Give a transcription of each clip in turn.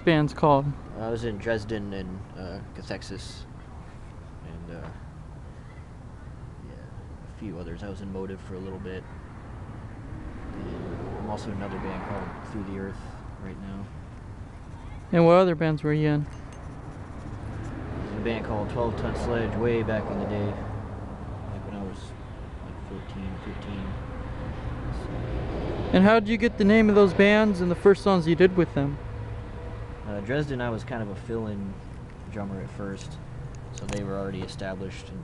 bands called? I was in Dresden and Cathexis, and yeah, a few others. I was in Motive for a little bit. And I'm also in another band called Through the Earth right now. And what other bands were you in? There's a band called 12 Ton Sledge way back in the day, like when I was like 14, 15. And how did you get the name of those bands and the first songs you did with them? Dresden, I was kind of a fill-in drummer at first, so they were already established, and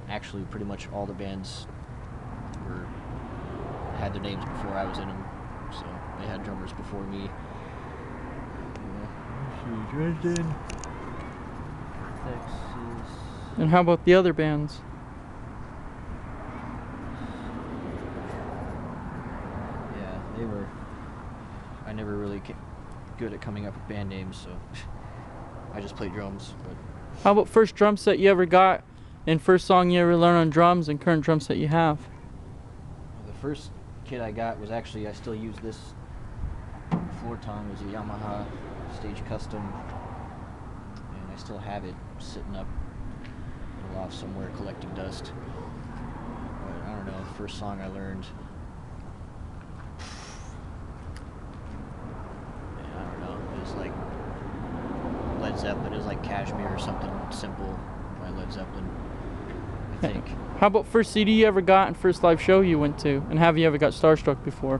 actually pretty much all the bands had their names before I was in them, so they had drummers before me. Dresden, Texas. And how about the other bands? Yeah, they were. I never really good at coming up with band names, so I just play drums. But How about first drum set you ever got and first song you ever learned on drums and current drum set you have? the first kit I got was actually, I still use this floor tom. It was a Yamaha Stage Custom, and I still have it sitting up in a loft somewhere collecting dust. But I don't know, the first song I learned, I don't know, it was like Led Zeppelin. It was like Kashmir or something simple by Led Zeppelin, I think. How about first CD you ever got and first live show you went to? And have you ever got starstruck before?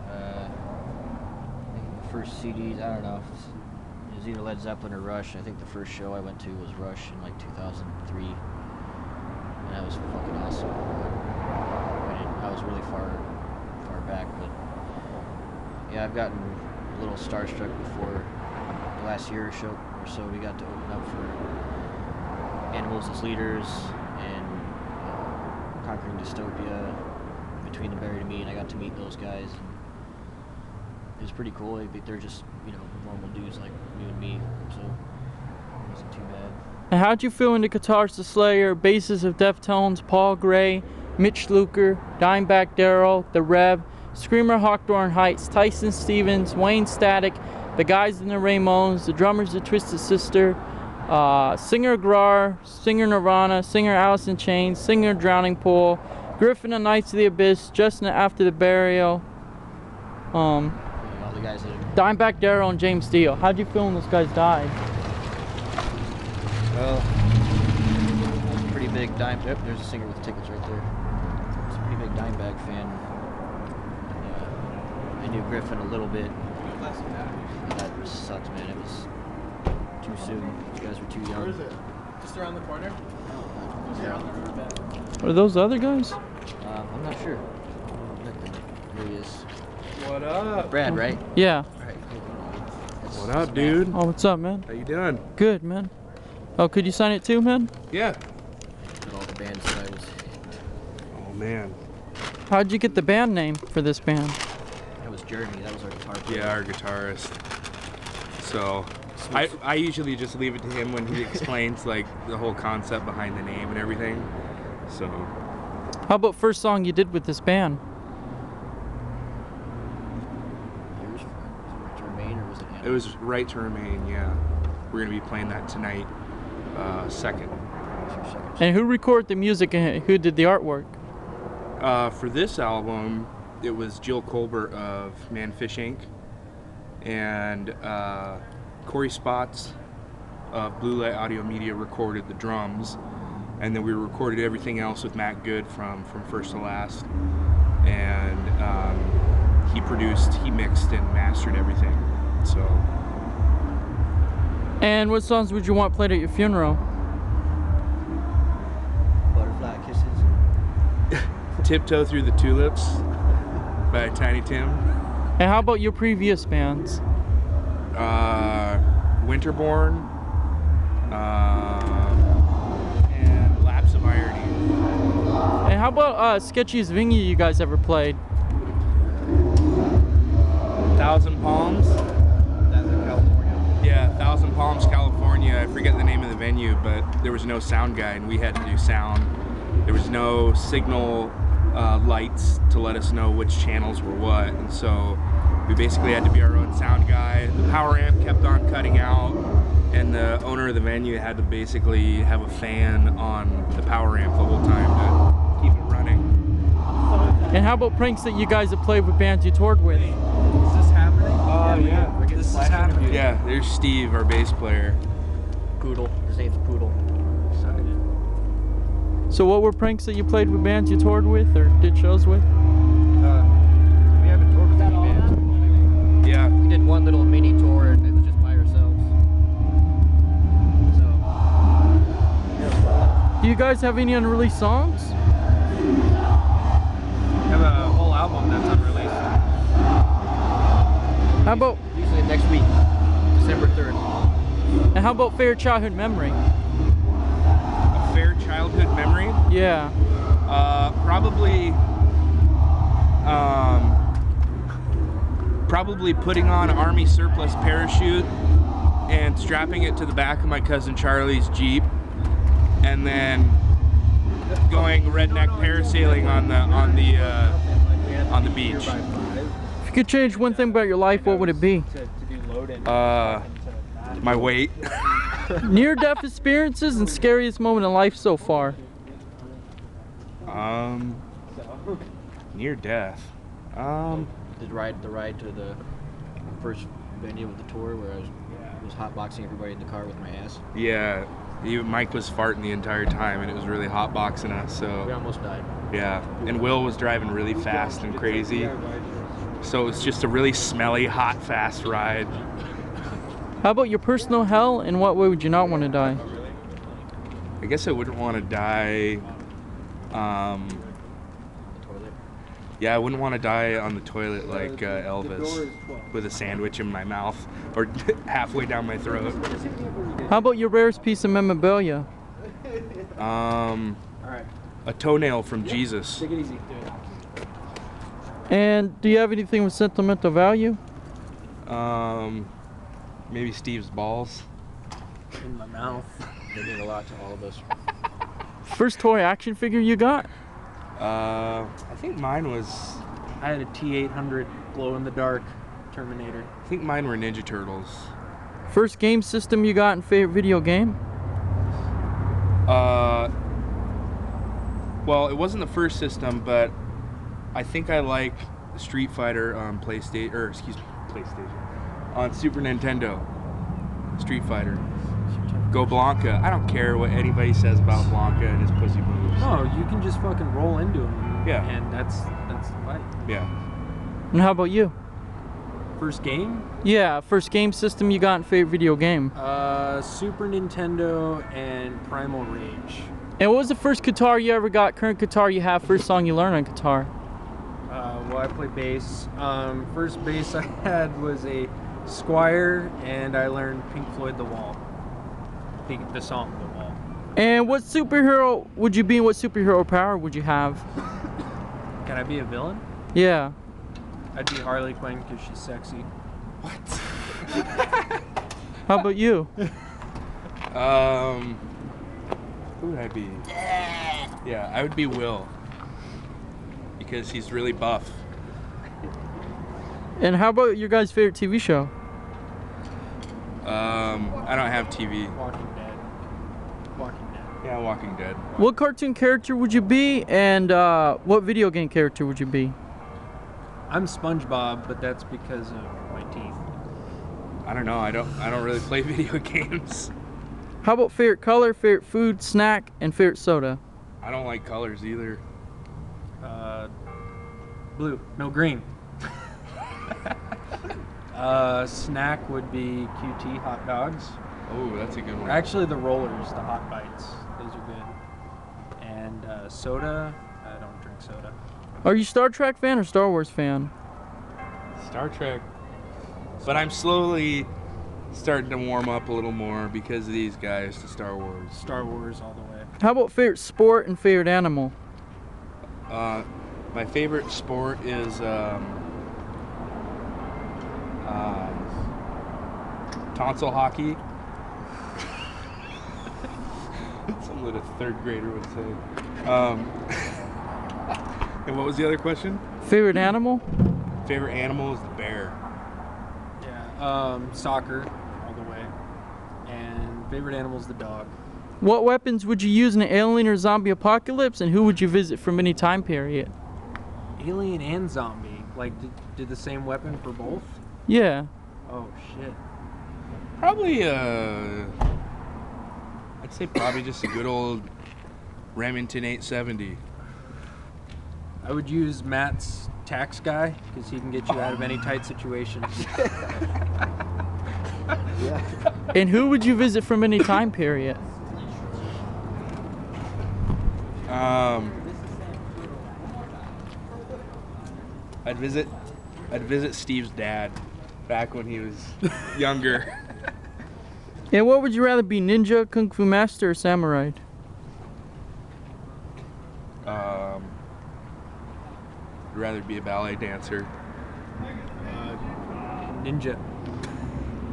I think the first CDs, I don't know, it was either Led Zeppelin or Rush. I think the first show I went to was Rush in like 2003, and that was fucking awesome. I was really far back, but yeah, I've gotten a little starstruck before. The last year or so, we got to open up for Animals as Leaders and Conquering Dystopia, Between the Buried and Me, and I got to meet those guys, and it was pretty cool. They're just, normal dudes like you and me, so it wasn't too bad. And how'd you feel when the Guitars to Slayer, basses of Deftones, Paul Gray, Mitch Luker, Dimebag Darrell, The Rev, Screamer Hawthorne Heights, Tyson Stevens, Wayne Static, the guys in the Ramones, the drummers of Twisted Sister, singer Grar, singer Nirvana, singer Alice in Chains, singer Drowning Pool, Griffin and Knights of the Abyss, Justin After the Burial, All the guys that Dimebag Darrell and James Dio. How'd you feel when those guys died? Well, I was a pretty big Yep, there's a singer with tickets right there. I was a pretty big Dimebag fan. I knew Griffin a little bit. That sucked, man. It was too soon. These guys were too young. Where is it? Just around the corner? Just around the riverbed. Are those the other guys? I'm not sure. There he is. What up? Brad, right? Yeah. Alright. What up, dude? Oh, what's up, man? How you doing? Good, man. Oh, could you sign it too, man? Yeah. With all the bands that I was. Oh man. How'd you get the band name for this band? That was Jeremy. That was our guitar player. Yeah, our guitarist. So I usually just leave it to him when he explains like the whole concept behind the name and everything. So How about first song you did with this band? Yours? Was it Right to Remain, or was it Animus? it was Right to Remain. Yeah, we're gonna be playing that tonight. Second. And who recorded the music and who did the artwork? For this album, it was Jill Colbert of Manfish Inc. and Corey Spots of Blue Light Audio Media recorded the drums, and then we recorded everything else with Matt Good from First to Last, and he produced, he mixed and mastered everything. So. And what songs would you want played at your funeral? Butterfly Kisses. Tiptoe Through the Tulips by Tiny Tim. And how about your previous bands? Winterborn, and Lapse of Irony. And how about sketchiest venue you guys ever played? Thousand Palms. That's in California. Yeah, Thousand Palms, California. I forget the name of the venue, but there was no sound guy, and we had to do sound. There was no signal lights to let us know which channels were what, and so we basically had to be our own sound guy. The power amp kept on cutting out, and the owner of the venue had to basically have a fan on the power amp the whole time to keep it running. And how about pranks that you guys have played with bands you toured with? Is this happening? Yeah. This is happening. Yeah, there's Steve, our bass player. Poodle. His name's Poodle. Excited. So what were pranks that you played with bands you toured with or did shows with? We haven't toured with any bands. Yeah. We did one little mini tour and it was just by ourselves. So. Do you guys have any unreleased songs? We have a whole album that's unreleased. How about Usually next week, December 3rd. and how about favorite childhood memory? A fair childhood memory. Yeah. Probably putting on an Army surplus parachute and strapping it to the back of my cousin Charlie's Jeep, and then going redneck parasailing on the beach. If you could change one thing about your life, what would it be? My weight. Near-death experiences and scariest moment in life so far. Near death. The ride to the first venue of the tour where I was hotboxing everybody in the car with my ass. Yeah. Mike was farting the entire time, and it was really hotboxing us. We So almost died. yeah. And Will was driving really fast and crazy. So it was just a really smelly, hot, fast ride. How about your personal hell and what way would you not want to die? I guess I wouldn't want to die. The toilet. Yeah, I wouldn't want to die on the toilet like Elvis, with a sandwich in my mouth or halfway down my throat. How about your rarest piece of memorabilia? A toenail from Jesus. Take it easy. And do you have anything with sentimental value? Maybe Steve's balls. In my mouth. They mean a lot to all of us. First toy action figure you got? I think mine was. I had a T800 glow-in-the-dark Terminator. I think mine were Ninja Turtles. First game system you got and favorite video game? Well, it wasn't the first system, but I think I like Street Fighter on PlayStation, on Super Nintendo. Street Fighter. Go Blanca. I don't care what anybody says about Blanca and his pussy moves. No, you can just fucking roll into him. Yeah. And that's the fight. Yeah. And how about you? First game? Yeah, first game system you got and favorite video game. Super Nintendo and Primal Rage. And what was the first guitar you ever got, current guitar you have, first song you learned on guitar? Well, I play bass. First bass I had was a Squier, and I learned Pink Floyd The Wall. The song The Wall. And what superhero would you be and what superhero power would you have? Can I be a villain? Yeah. I'd be Harley Quinn because she's sexy. How about you? Who would I be? Yeah, I would be Will. Because he's really buff. And how about your guys' favorite TV show? I don't have TV. Walking Dead. Walking Dead. Yeah, Walking Dead. What cartoon character would you be and what video game character would you be? I'm SpongeBob, but that's because of my teeth. I don't know. I don't really play video games. How about favorite color, favorite food, snack, and favorite soda? I don't like colors either. Blue. No, green. Snack would be QT hot dogs. Oh, that's a good one. Actually, the rollers, the hot bites, those are good. And soda, I don't drink soda. Are you Star Trek fan or Star Wars fan? Star Trek. But I'm slowly starting to warm up a little more because of these guys to Star Wars. Star Wars all the way. How about favorite sport and favorite animal? My favorite sport is tonsil hockey. Something that a third grader would say. And what was the other question? Favorite animal? Favorite animal is the bear. Soccer, all the way. And favorite animal is the dog. What weapons would you use in an alien or zombie apocalypse, and who would you visit from any time period? Alien and zombie. Like, did the same weapon for both? Yeah. Oh, shit. Probably, I'd say probably just a good old Remington 870. I would use Matt's tax guy, because he can get you out of any tight situation. And who would you visit from any time period? I'd visit Steve's dad back when he was younger. And what would you rather be, ninja, kung fu master, or samurai? I'd rather be a ballet dancer. Ninja.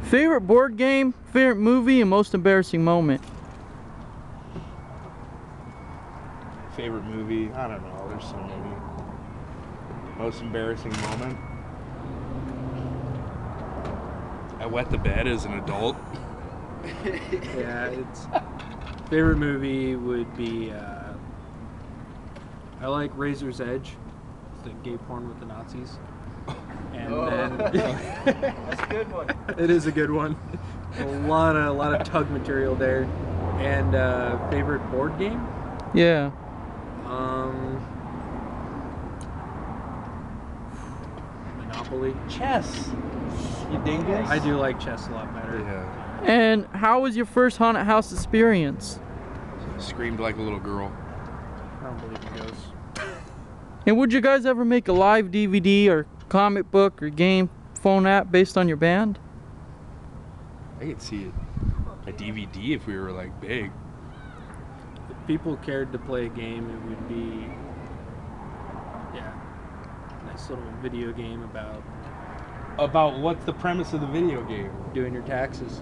Favorite board game, favorite movie, and most embarrassing moment? Favorite movie? I don't know. There's so many. Most embarrassing moment? I wet the bed as an adult. Yeah, it's favorite movie would be I like Razor's Edge. It's the gay porn with the Nazis. And then That's a good one. it is a good one. A lot of tug material there. And favorite board game? Yeah. Monopoly. Chess. You dingus? I do like chess a lot better. Yeah. And how was your first haunted house experience? Screamed like a little girl. I don't believe in ghosts. And would you guys ever make a live DVD or comic book or game phone app based on your band? I could see a DVD if we were like big. If people cared to play a game, it would be a nice little video game about About what's the premise of the video game? doing your taxes.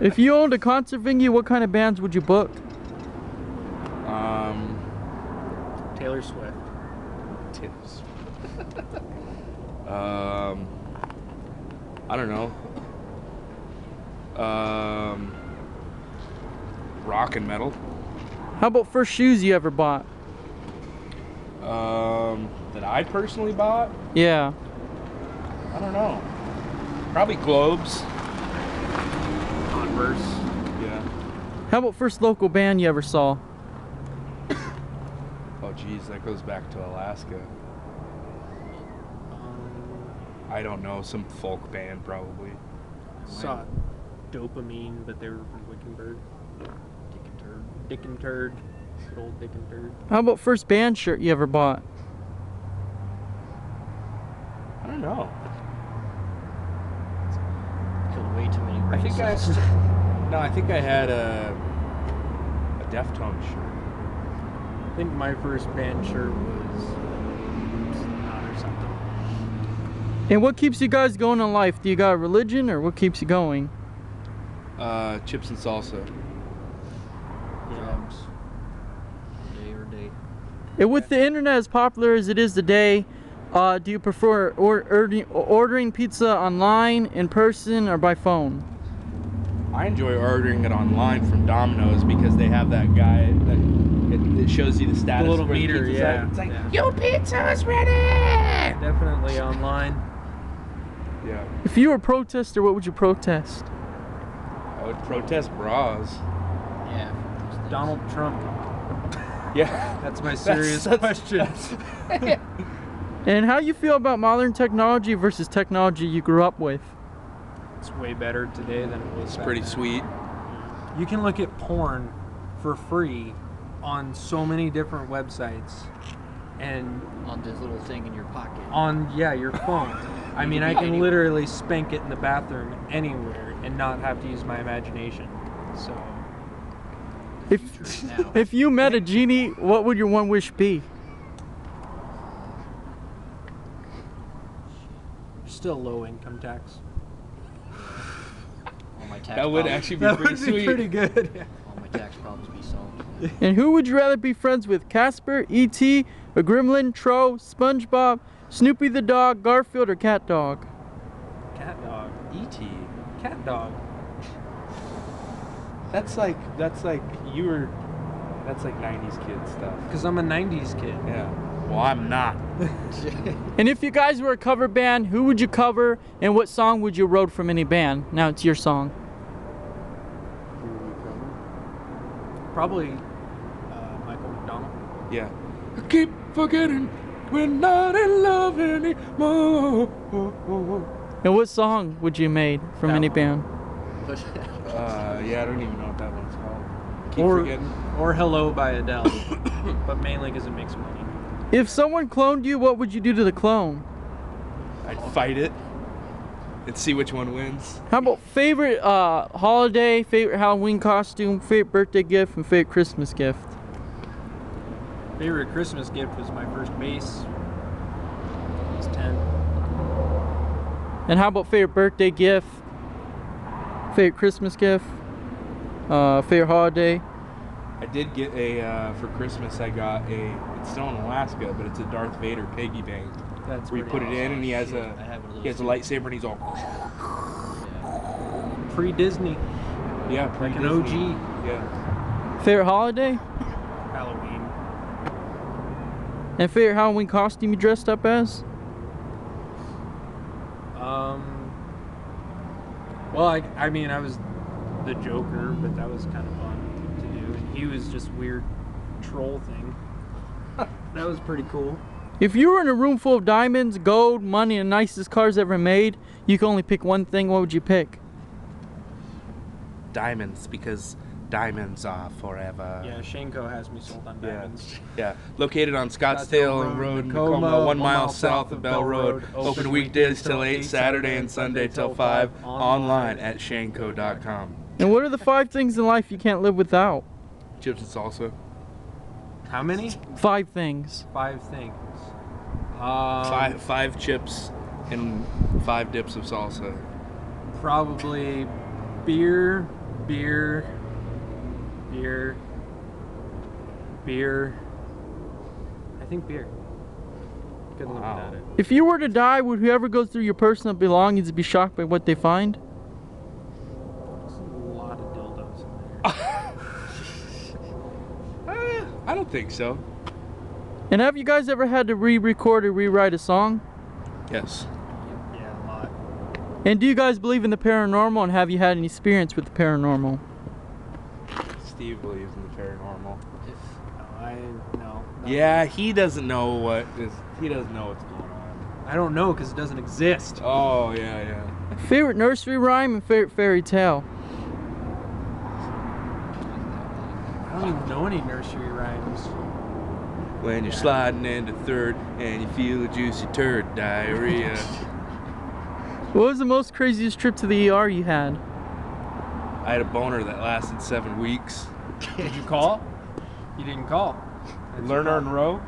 If you owned a concert venue, what kind of bands would you book? Taylor Swift. Tips. I don't know. Rock and metal. How about first shoes you ever bought? That I personally bought? Yeah. I don't know. Probably Globes. Converse. Yeah. How about first local band you ever saw? Oh geez, that goes back to Alaska. Um, I don't know, some folk band probably. saw Dopamine, but they were from Wickenburg. Dick and Turd. Good old Dick and Turd. How about first band shirt you ever bought? I don't know. Killed way too many I think races. I think I had a Deftones shirt. I think my first band shirt was Slipknot or something. And what keeps you guys going in life? Do you got a religion or what keeps you going? Chips and salsa. Drums. Day or day. And with the internet as popular as it is today, do you prefer ordering pizza online, in person, or by phone? I enjoy ordering it online from Domino's because they have that guy that it shows you the status. The little where meter, pizza's yeah. at. It's like, Yeah. your pizza's ready! Definitely online. Yeah. If you were a protester, what would you protest? I would protest bras. Yeah. those things. Donald Trump. Yeah. That's my serious question. And how you feel about modern technology versus technology you grew up with? It's way better today than it was. It's back pretty then. sweet. You can look at porn for free on so many different websites and On this little thing in your pocket. on your phone. I mean, I can literally spank it in the bathroom anywhere and not have to use my imagination. So Now. If you met a genie, what would your one wish be? still low income tax. All my tax That would problems- actually be That pretty would be sweet. pretty good. all my tax problems be solved. And who would you rather be friends with? Casper, E.T., a gremlin, Tro, SpongeBob, Snoopy the dog, Garfield, or Cat Dog? Cat dog. E.T. Cat dog. That's like you were. That's like 90s kid stuff. Because I'm a 90s kid. Yeah. Well, I'm not. And if you guys were a cover band, who would you cover and what song would you wrote from any band? Now it's your song. Probably Michael McDonald. Yeah. I keep forgetting we're not in love anymore. And what song would you made from That any one. band? Yeah, I don't even know what that one's called. Keep forgetting. Or Hello by Adele. But mainly because it makes money. If someone cloned you, what would you do to the clone? I'd fight it and see which one wins. How about favorite holiday, favorite Halloween costume, favorite birthday gift, and favorite Christmas gift? Favorite Christmas gift was my first bass. I was 10. And how about favorite birthday gift, favorite Christmas gift, favorite holiday? I did get for Christmas, I got it's still in Alaska, but it's a Darth Vader piggy bank. That's Where you put it in and he has I have one of a those lightsaber and he's all, Pre-Disney. yeah, Like an pre-Disney. OG. Yeah. Favorite holiday? Halloween. And favorite Halloween costume you dressed up as? Well, I mean, I was the Joker, but that was kind of fun to do. And he was just weird troll thing. That was pretty cool. If you were in a room full of diamonds, gold, money, and the nicest cars ever made, you could only pick one thing, what would you pick? Diamonds, because diamonds are forever. Yeah, Shanko has me sold on diamonds. Yeah. Located on Scottsdale Road, Tacoma, 1 mile south of Bell Road. Open weekdays till 8, Saturday and Sunday till 5. Online at shanko.com. And what are the 5 things in life you can't live without? Chips and salsa. How many? 5 things. 5 things. Five chips and 5 dips of salsa. Probably beer. I think beer. Couldn't live Wow. without it. If you were to die, would whoever goes through your personal belongings be shocked by what they find? There's a lot of dildos in there. I don't think so. And have you guys ever had to re-record or rewrite a song? Yes. Yeah, a lot. And do you guys believe in the paranormal, and have you had any experience with the paranormal? Steve believes in the paranormal. No. Yeah, he doesn't know what's going on. I don't know because it doesn't exist. Oh, yeah. Favorite nursery rhyme and favorite fairy tale? I don't even know any nursery rhymes. When you're sliding into third and you feel a juicy turd, diarrhea. What was the most craziest trip to the ER you had? I had a boner that lasted 7 weeks. Did you call? You didn't call. That's Learn, your earn, row.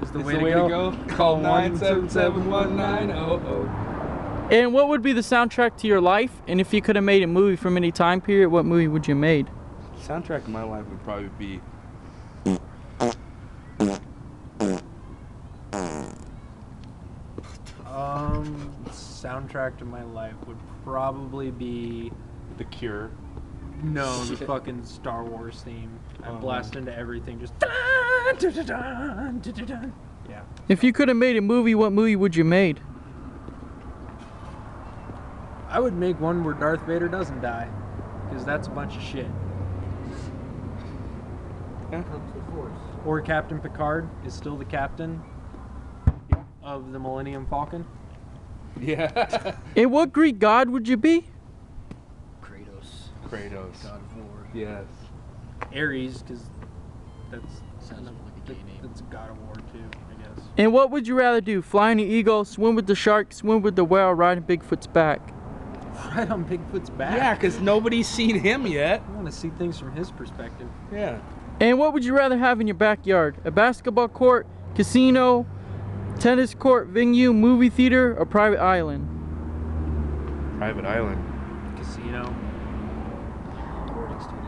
Is the It's way to go. Call 977-1900. And what would be the soundtrack to your life? And if you could have made a movie from any time period, what movie would you have made? Soundtrack of my life would probably be Soundtrack to my life would probably be The Cure. the fucking Star Wars theme. I blast into everything, just yeah. If you could have made a movie, what movie would you made? I would make one where Darth Vader doesn't die, because that's a bunch of shit. Yeah. Or Captain Picard is still the captain of the Millennium Falcon. Yeah. And what Greek god would you be? Kratos. Kratos. God of War. Yes. Ares, because that's Sounds like a gay name. that's God of War too, I guess. And what would you rather do? Fly in the eagle, swim with the shark, swim with the whale, ride on Bigfoot's back? Right on Bigfoot's back. Yeah, because nobody's seen him yet. I want to see things from his perspective. Yeah. And what would you rather have in your backyard? A basketball court, casino, tennis court, venue, movie theater, or private island? Private island. Casino. Recording studio. I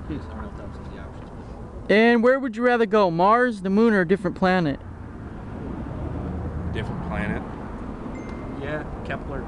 don't know if that was in the options, but And where would you rather go? Mars, the moon, or a different planet? Different planet. Yeah, Kepler.